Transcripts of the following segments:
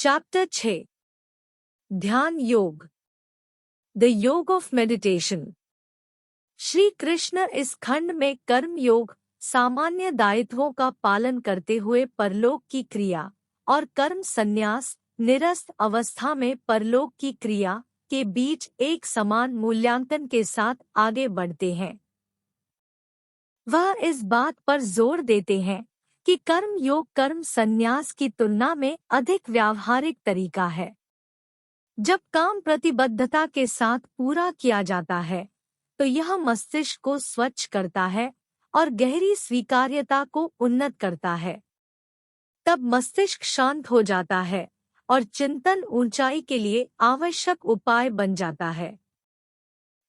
Chapter 6 ध्यान योग the योग ऑफ मेडिटेशन। श्री कृष्ण इस खंड में कर्म योग, सामान्य दायित्वों का पालन करते हुए परलोक की क्रिया और कर्म संन्यास, निरस्त अवस्था में परलोक की क्रिया के बीच एक समान मूल्यांकन के साथ आगे बढ़ते हैं। वह इस बात पर जोर देते हैं कि कर्म योग कर्म संन्यास की तुलना में अधिक व्यावहारिक तरीका है। जब काम प्रतिबद्धता के साथ पूरा किया जाता है तो यह मस्तिष्क को स्वच्छ करता है और गहरी स्वीकार्यता को उन्नत करता है। तब मस्तिष्क शांत हो जाता है और चिंतन ऊंचाई के लिए आवश्यक उपाय बन जाता है।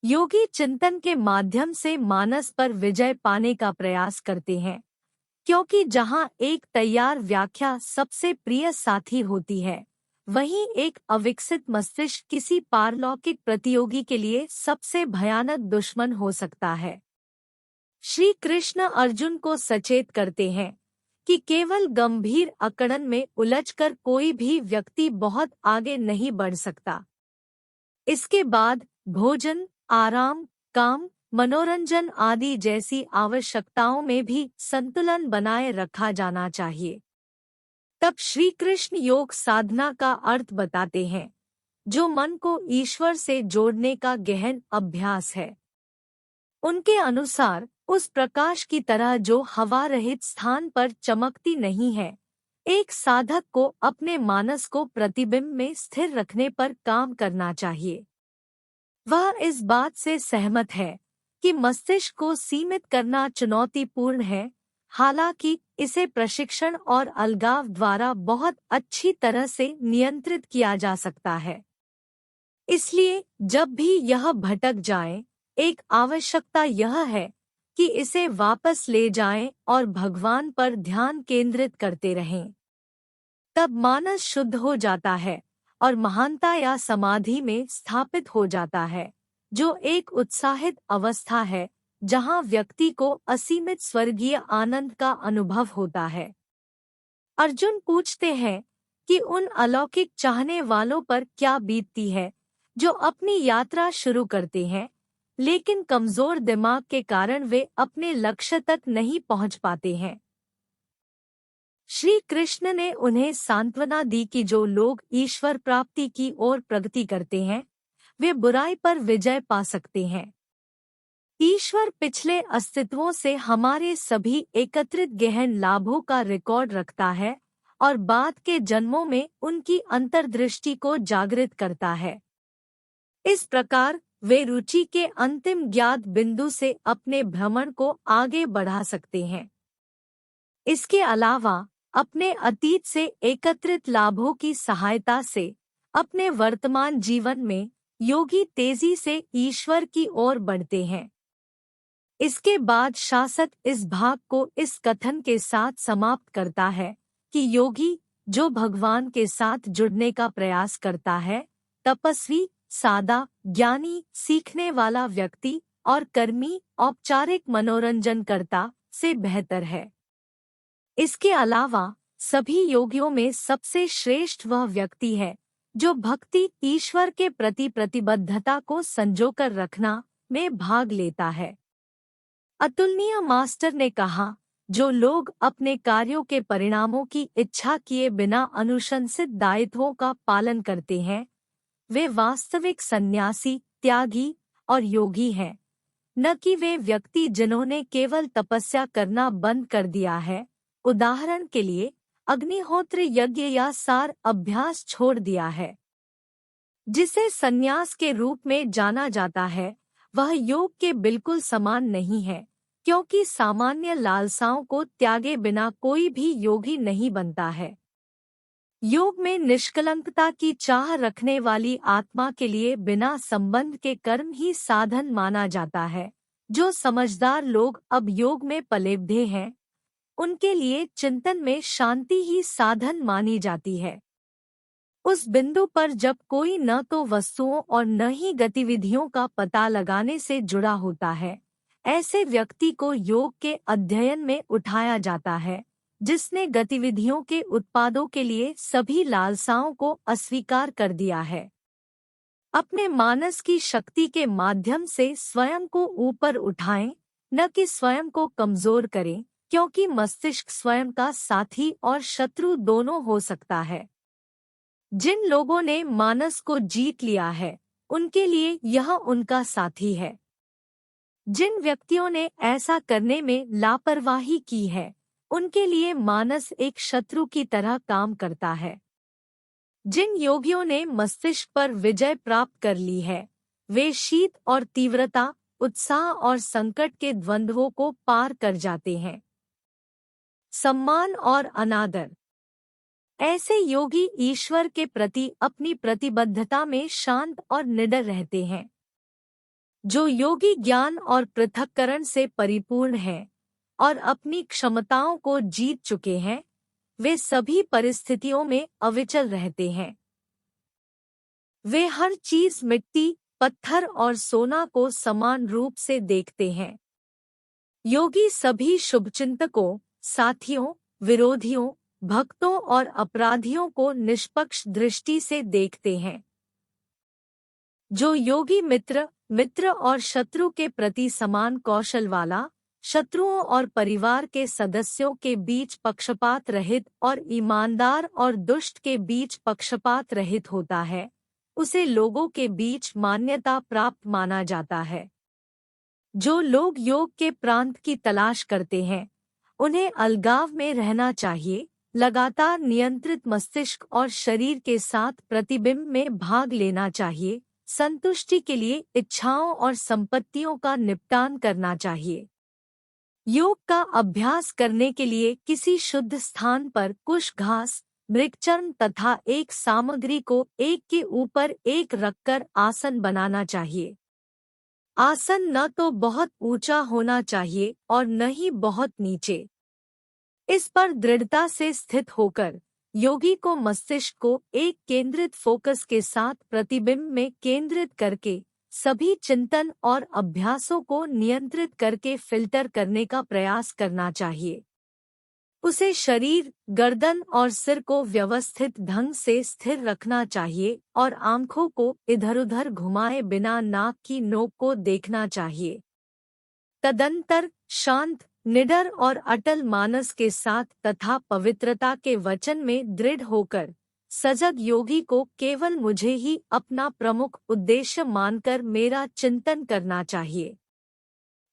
योगी चिंतन के माध्यम से मानस पर विजय पाने का प्रयास करते हैं, क्योंकि जहाँ एक तैयार व्याख्या सबसे प्रिय साथी होती है, वहीं एक अविकसित मस्तिष्क किसी पारलौकिक प्रतियोगी के लिए सबसे भयानक दुश्मन हो सकता है। श्री कृष्ण अर्जुन को सचेत करते हैं कि केवल गंभीर अकड़न में उलझकर कोई भी व्यक्ति बहुत आगे नहीं बढ़ सकता। इसके बाद भोजन, आराम, काम, मनोरंजन आदि जैसी आवश्यकताओं में भी संतुलन बनाए रखा जाना चाहिए। तब श्री कृष्ण योग साधना का अर्थ बताते हैं, जो मन को ईश्वर से जोड़ने का गहन अभ्यास है। उनके अनुसार उस प्रकाश की तरह जो हवा रहित स्थान पर चमकती नहीं है, एक साधक को अपने मानस को प्रतिबिंब में स्थिर रखने पर काम करना चाहिए। वह इस बात से सहमत है कि मस्तिष्क को सीमित करना चुनौतीपूर्ण है, हालांकि इसे प्रशिक्षण और अलगाव द्वारा बहुत अच्छी तरह से नियंत्रित किया जा सकता है। इसलिए जब भी यह भटक जाए, एक आवश्यकता यह है कि इसे वापस ले जाएं और भगवान पर ध्यान केंद्रित करते रहें। तब मानस शुद्ध हो जाता है और महानता या समाधि में स्थापित हो जाता है, जो एक उत्साहित अवस्था है जहां व्यक्ति को असीमित स्वर्गीय आनंद का अनुभव होता है। अर्जुन पूछते हैं कि उन अलौकिक चाहने वालों पर क्या बीतती है जो अपनी यात्रा शुरू करते हैं, लेकिन कमजोर दिमाग के कारण वे अपने लक्ष्य तक नहीं पहुंच पाते हैं। श्री कृष्ण ने उन्हें सांत्वना दी कि जो लोग ईश्वर प्राप्ति की ओर प्रगति करते हैं, वे बुराई पर विजय पा सकते हैं। ईश्वर पिछले अस्तित्वों से हमारे सभी एकत्रित गहन लाभों का रिकॉर्ड रखता है और बाद के जन्मों में उनकी अंतर्दृष्टि को जागृत करता है। इस प्रकार वे रुचि के अंतिम ज्ञात बिंदु से अपने भ्रमण को आगे बढ़ा सकते हैं। इसके अलावा अपने अतीत से एकत्रित लाभों की सहायता से अपने वर्तमान जीवन में योगी तेजी से ईश्वर की ओर बढ़ते हैं। इसके बाद शासक इस भाग को इस कथन के साथ समाप्त करता है कि योगी जो भगवान के साथ जुड़ने का प्रयास करता है, तपस्वी, सादा, ज्ञानी, सीखने वाला व्यक्ति और कर्मी, औपचारिक मनोरंजनकर्ता से बेहतर है। इसके अलावा सभी योगियों में सबसे श्रेष्ठ वह व्यक्ति है जो भक्ति, ईश्वर के प्रति प्रतिबद्धता को संजोकर रखना में भाग लेता है। अतुलनीय मास्टर ने कहा, जो लोग अपने कार्यों के परिणामों की इच्छा किए बिना अनुशंसित दायित्वों का पालन करते हैं, वे वास्तविक सन्यासी, त्यागी और योगी हैं, न कि वे व्यक्ति जिन्होंने केवल तपस्या करना बंद कर दिया है। उदाहरण के लिए अग्निहोत्र यज्ञ या सार अभ्यास छोड़ दिया है। जिसे सन्यास के रूप में जाना जाता है, वह योग के बिल्कुल समान नहीं है, क्योंकि सामान्य लालसाओं को त्यागे बिना कोई भी योगी नहीं बनता है। योग में निष्कलंकता की चाह रखने वाली आत्मा के लिए बिना संबंध के कर्म ही साधन माना जाता है। जो समझदार लोग अब योग में पलेबढ़े हैं, उनके लिए चिंतन में शांति ही साधन मानी जाती है। उस बिंदु पर जब कोई न तो वस्तुओं और न ही गतिविधियों का पता लगाने से जुड़ा होता है, ऐसे व्यक्ति को योग के अध्ययन में उठाया जाता है, जिसने गतिविधियों के उत्पादों के लिए सभी लालसाओं को अस्वीकार कर दिया है। अपने मानस की शक्ति के माध्यम से स्वयं को ऊपर उठाएं, न कि स्वयं को कमजोर करें, क्योंकि मस्तिष्क स्वयं का साथी और शत्रु दोनों हो सकता है। जिन लोगों ने मानस को जीत लिया है, उनके लिए यह उनका साथी है। जिन व्यक्तियों ने ऐसा करने में लापरवाही की है, उनके लिए मानस एक शत्रु की तरह काम करता है। जिन योगियों ने मस्तिष्क पर विजय प्राप्त कर ली है, वे शीत और तीव्रता, उत्साह और संकट के द्वंद्वों को पार कर जाते हैं। सम्मान और अनादर। ऐसे योगी ईश्वर के प्रति अपनी प्रतिबद्धता में शांत और निडर रहते हैं। जो योगी ज्ञान और पृथक्करण से परिपूर्ण हैं और अपनी क्षमताओं को जीत चुके हैं, वे सभी परिस्थितियों में अविचल रहते हैं। वे हर चीज मिट्टी, पत्थर और सोना को समान रूप से देखते हैं। योगी सभी शुभचिंतकों, साथियों, विरोधियों, भक्तों और अपराधियों को निष्पक्ष दृष्टि से देखते हैं। जो योगी मित्र और शत्रु के प्रति समान कौशल वाला, शत्रुओं और परिवार के सदस्यों के बीच पक्षपात रहित और ईमानदार और दुष्ट के बीच पक्षपात रहित होता है, उसे लोगों के बीच मान्यता प्राप्त माना जाता है। जो लोग योग के प्रांत की तलाश करते हैं, उन्हें अलगाव में रहना चाहिए, लगातार नियंत्रित मस्तिष्क और शरीर के साथ प्रतिबिंब में भाग लेना चाहिए, संतुष्टि के लिए इच्छाओं और संपत्तियों का निपटान करना चाहिए। योग का अभ्यास करने के लिए किसी शुद्ध स्थान पर कुश घास, मृगचर्म तथा एक सामग्री को एक के ऊपर एक रखकर आसन बनाना चाहिए। आसन न तो बहुत ऊंचा होना चाहिए और न ही बहुत नीचे। इस पर दृढ़ता से स्थित होकर योगी को मस्तिष्क को एक केंद्रित फोकस के साथ प्रतिबिंब में केंद्रित करके सभी चिंतन और अभ्यासों को नियंत्रित करके फिल्टर करने का प्रयास करना चाहिए। उसे शरीर, गर्दन और सिर को व्यवस्थित ढंग से स्थिर रखना चाहिए और आंखों को इधर-उधर घुमाए बिना नाक की नोक को देखना चाहिए। तदंतर शांत, निडर और अटल मानस के साथ तथा पवित्रता के वचन में दृढ़ होकर सजग योगी को केवल मुझे ही अपना प्रमुख उद्देश्य मानकर मेरा चिंतन करना चाहिए।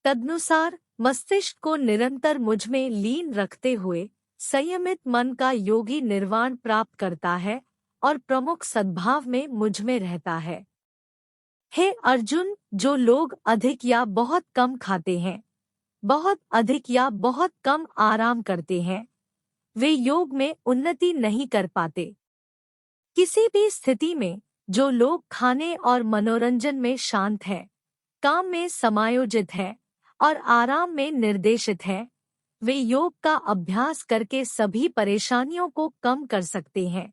तदनुसार मस्तिष्क को निरंतर मुझ में लीन रखते हुए संयमित मन का योगी निर्वाण प्राप्त करता है और प्रमुख सद्भाव में मुझ में रहता है। हे अर्जुन, जो लोग अधिक या बहुत कम खाते हैं, बहुत अधिक या बहुत कम आराम करते हैं, वे योग में उन्नति नहीं कर पाते। किसी भी स्थिति में जो लोग खाने और मनोरंजन में शांत हैं, काम में समायोजित हैं और आराम में निर्देशित हैं, वे योग का अभ्यास करके सभी परेशानियों को कम कर सकते हैं।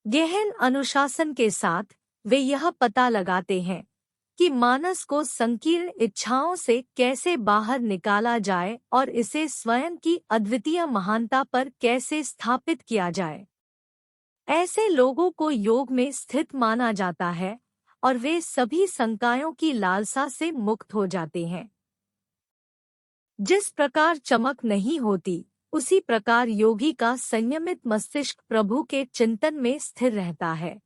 गहन अनुशासन के साथ वे यह पता लगाते हैं कि मानस को संकीर्ण इच्छाओं से कैसे बाहर निकाला जाए और इसे स्वयं की अद्वितीय महानता पर कैसे स्थापित किया जाए। ऐसे लोगों को योग में स्थित माना जाता है और वे सभी संकायों की लालसा से मुक्त हो जाते हैं। जिस प्रकार चमक नहीं होती, उसी प्रकार योगी का संयमित मस्तिष्क प्रभु के चिंतन में स्थिर रहता है।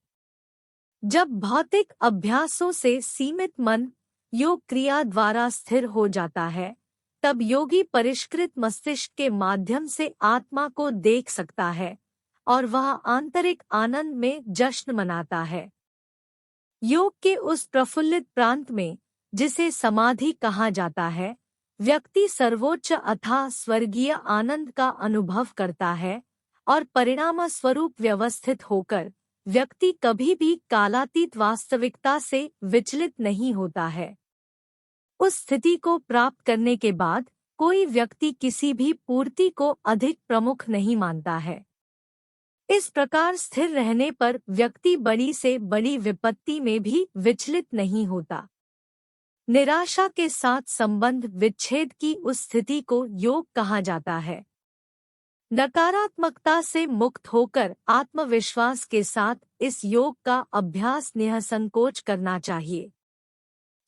जब भौतिक अभ्यासों से सीमित मन योग क्रिया द्वारा स्थिर हो जाता है, तब योगी परिष्कृत मस्तिष्क के माध्यम से आत्मा को देख सकता है और वह आंतरिक आनंद में जश्न मनाता है। योग के उस प्रफुल्लित प्रांत में, जिसे समाधि कहा जाता है, व्यक्ति सर्वोच्च अथाह स्वर्गीय आनंद का अनुभव करता है और परिणाम स्वरूप व्यवस्थित होकर व्यक्ति कभी भी कालातीत वास्तविकता से विचलित नहीं होता है। उस स्थिति को प्राप्त करने के बाद कोई व्यक्ति किसी भी पूर्ति को अधिक प्रमुख नहीं मानता है। इस प्रकार स्थिर रहने पर व्यक्ति बड़ी से बड़ी विपत्ति में भी विचलित नहीं होता। निराशा के साथ संबंध विच्छेद की उस स्थिति को योग कहा जाता है। नकारात्मकता से मुक्त होकर आत्मविश्वास के साथ इस योग का अभ्यास निःसंकोच करना चाहिए।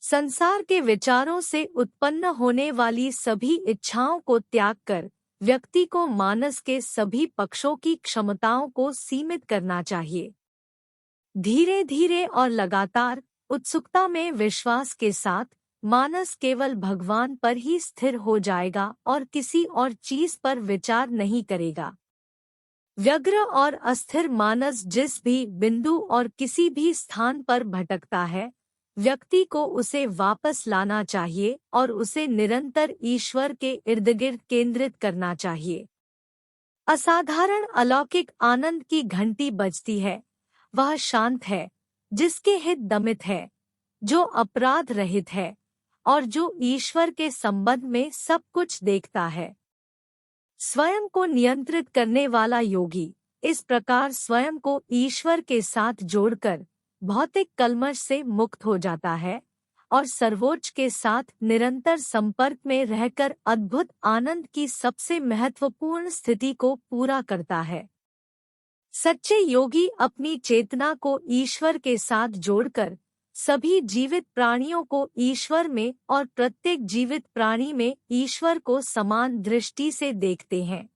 संसार के विचारों से उत्पन्न होने वाली सभी इच्छाओं को त्याग कर व्यक्ति को मानस के सभी पक्षों की क्षमताओं को सीमित करना चाहिए। धीरे धीरे और लगातार उत्सुकता में विश्वास के साथ मानस केवल भगवान पर ही स्थिर हो जाएगा और किसी और चीज पर विचार नहीं करेगा। व्यग्र और अस्थिर मानस जिस भी बिंदु और किसी भी स्थान पर भटकता है, व्यक्ति को उसे वापस लाना चाहिए और उसे निरंतर ईश्वर के इर्दगिर्द केंद्रित करना चाहिए। असाधारण अलौकिक आनंद की घंटी बजती है, वह शांत है, जिसके हित दमित है, जो अपराध रहित है और जो ईश्वर के संबंध में सब कुछ देखता है। स्वयं को नियंत्रित करने वाला योगी इस प्रकार स्वयं को ईश्वर के साथ जोड़कर भौतिक कलमश से मुक्त हो जाता है और सर्वोच्च के साथ निरंतर संपर्क में रहकर अद्भुत आनंद की सबसे महत्वपूर्ण स्थिति को पूरा करता है। सच्चे योगी अपनी चेतना को ईश्वर के साथ जोड़कर सभी जीवित प्राणियों को ईश्वर में और प्रत्येक जीवित प्राणी में ईश्वर को समान दृष्टि से देखते हैं।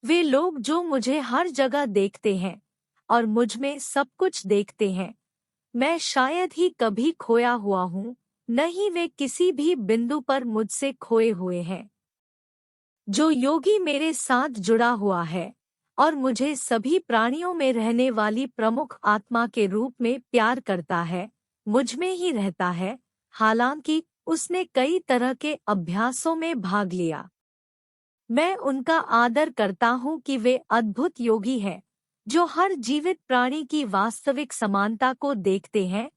वे लोग जो मुझे हर जगह देखते हैं और मुझ में सब कुछ देखते हैं, मैं शायद ही कभी खोया हुआ हूँ, न ही वे किसी भी बिंदु पर मुझसे खोए हुए हैं। जो योगी मेरे साथ जुड़ा हुआ है और मुझे सभी प्राणियों में रहने वाली प्रमुख आत्मा के रूप में प्यार करता है, मुझ में ही रहता है, हालांकि उसने कई तरह के अभ्यासों में भाग लिया। मैं उनका आदर करता हूँ कि वे अद्भुत योगी हैं, जो हर जीवित प्राणी की वास्तविक समानता को देखते हैं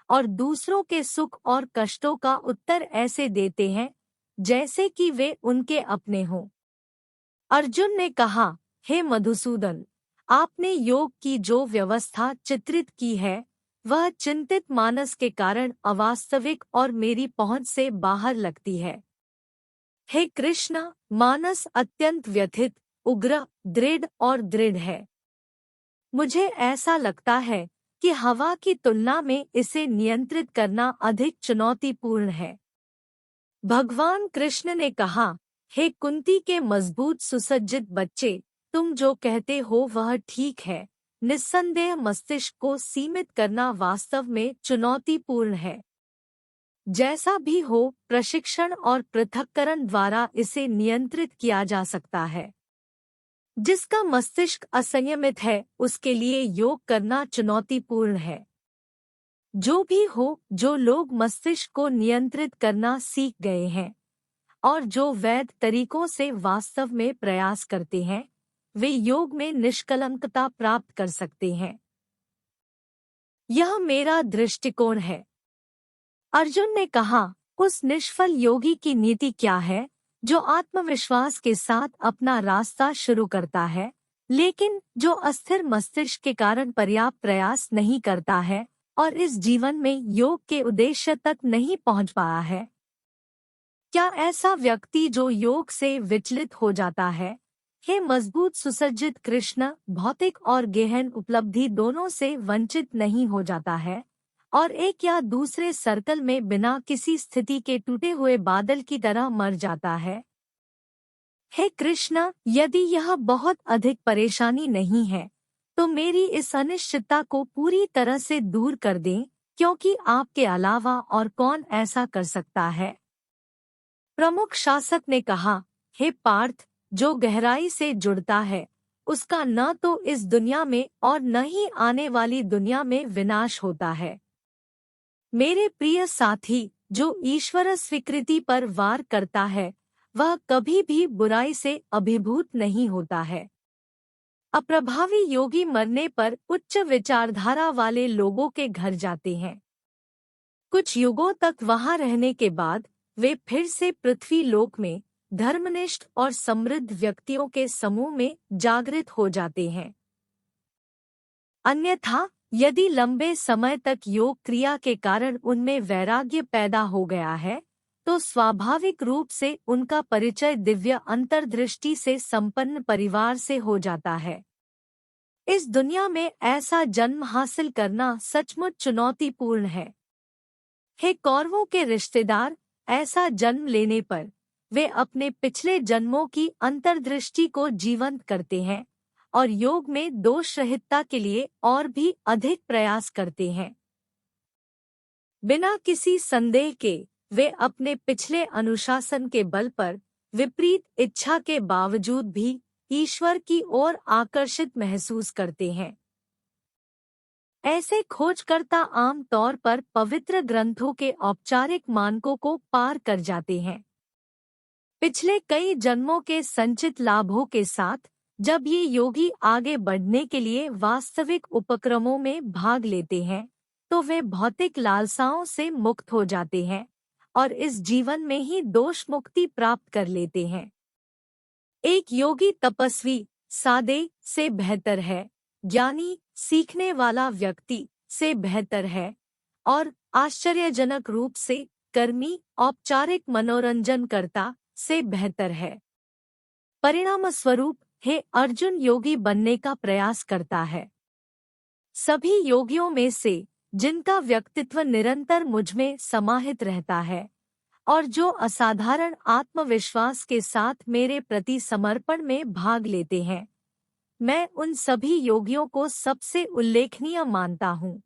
और दूसरों के सुख और कष्टों का उत्तर ऐसे देते हैं जैसे कि वे उनके अपने हों। अर्जुन ने कहा, हे मधुसूदन, आपने योग की जो व्यवस्था चित्रित की है वह चिंतित मानस के कारण अवास्तविक और मेरी पहुंच से बाहर लगती है। हे कृष्ण, मानस अत्यंत व्यथित, उग्र, दृढ़ और दृढ़ है। मुझे ऐसा लगता है कि हवा की तुलना में इसे नियंत्रित करना अधिक चुनौतीपूर्ण है। भगवान कृष्ण ने कहा, हे कुंती के मजबूत सुसज्जित बच्चे, तुम जो कहते हो वह ठीक है। निस्संदेह मस्तिष्क को सीमित करना वास्तव में चुनौतीपूर्ण है। जैसा भी हो, प्रशिक्षण और पृथक्करण द्वारा इसे नियंत्रित किया जा सकता है। जिसका मस्तिष्क असंयमित है उसके लिए योग करना चुनौतीपूर्ण है। जो भी हो, जो लोग मस्तिष्क को नियंत्रित करना सीख गए हैं और जो वैध तरीकों से वास्तव में प्रयास करते हैं, वे योग में निष्कलंकता प्राप्त कर सकते हैं। यह मेरा दृष्टिकोण है। अर्जुन ने कहा, उस निष्फल योगी की नीति क्या है जो आत्मविश्वास के साथ अपना रास्ता शुरू करता है, लेकिन जो अस्थिर मस्तिष्क के कारण पर्याप्त प्रयास नहीं करता है और इस जीवन में योग के उद्देश्य तक नहीं पहुंच पाया है? क्या ऐसा व्यक्ति जो योग से विचलित हो जाता है, हे मजबूत सुसज्जित कृष्ण, भौतिक और गहन उपलब्धि दोनों से वंचित नहीं हो जाता है और एक या दूसरे सर्कल में बिना किसी स्थिति के टूटे हुए बादल की तरह मर जाता है? हे कृष्ण, यदि यह बहुत अधिक परेशानी नहीं है तो मेरी इस अनिश्चितता को पूरी तरह से दूर कर दें, क्योंकि आपके अलावा और कौन ऐसा कर सकता है? प्रमुख शासक ने कहा, हे पार्थ, जो गहराई से जुड़ता है उसका न तो इस दुनिया में और न ही आने वाली दुनिया में विनाश होता है। मेरे प्रिय साथी, जो ईश्वर स्वीकृति पर वार करता है वह कभी भी बुराई से अभिभूत नहीं होता है। अप्रभावी योगी मरने पर उच्च विचारधारा वाले लोगों के घर जाते हैं। कुछ युगों तक वहां रहने के बाद वे फिर से पृथ्वी लोक में धर्मनिष्ठ और समृद्ध व्यक्तियों के समूह में जागृत हो जाते हैं। अन्यथा यदि लंबे समय तक योग क्रिया के कारण उनमें वैराग्य पैदा हो गया है तो स्वाभाविक रूप से उनका परिचय दिव्य अंतर्दृष्टि से संपन्न परिवार से हो जाता है। इस दुनिया में ऐसा जन्म हासिल करना सचमुच चुनौतीपूर्ण है। हे कौरवों के रिश्तेदार, ऐसा जन्म लेने पर वे अपने पिछले जन्मों की अंतर्दृष्टि को जीवंत करते हैं और योग में दोष रहितता के लिए और भी अधिक प्रयास करते हैं। बिना किसी संदेह के वे अपने पिछले अनुशासन के बल पर विपरीत इच्छा के बावजूद भी ईश्वर की ओर आकर्षित महसूस करते हैं। ऐसे खोजकर्ता आम तौर पर पवित्र ग्रंथों के औपचारिक मानकों को पार कर जाते हैं। पिछले कई जन्मों के संचित लाभों के साथ जब ये योगी आगे बढ़ने के लिए वास्तविक उपक्रमों में भाग लेते हैं, तो वे भौतिक लालसाओं से मुक्त हो जाते हैं और इस जीवन में ही दोष मुक्ति प्राप्त कर लेते हैं। एक योगी तपस्वी सादे से बेहतर है, ज्ञानी सीखने वाला व्यक्ति से बेहतर है और आश्चर्यजनक रूप से कर्मी औपचारिक मनोरंजनकर्ता से बेहतर है। परिणाम स्वरूप हे अर्जुन योगी बनने का प्रयास करता है। सभी योगियों में से जिनका व्यक्तित्व निरंतर मुझमें समाहित रहता है और जो असाधारण आत्मविश्वास के साथ मेरे प्रति समर्पण में भाग लेते हैं, मैं उन सभी योगियों को सबसे उल्लेखनीय मानता हूँ।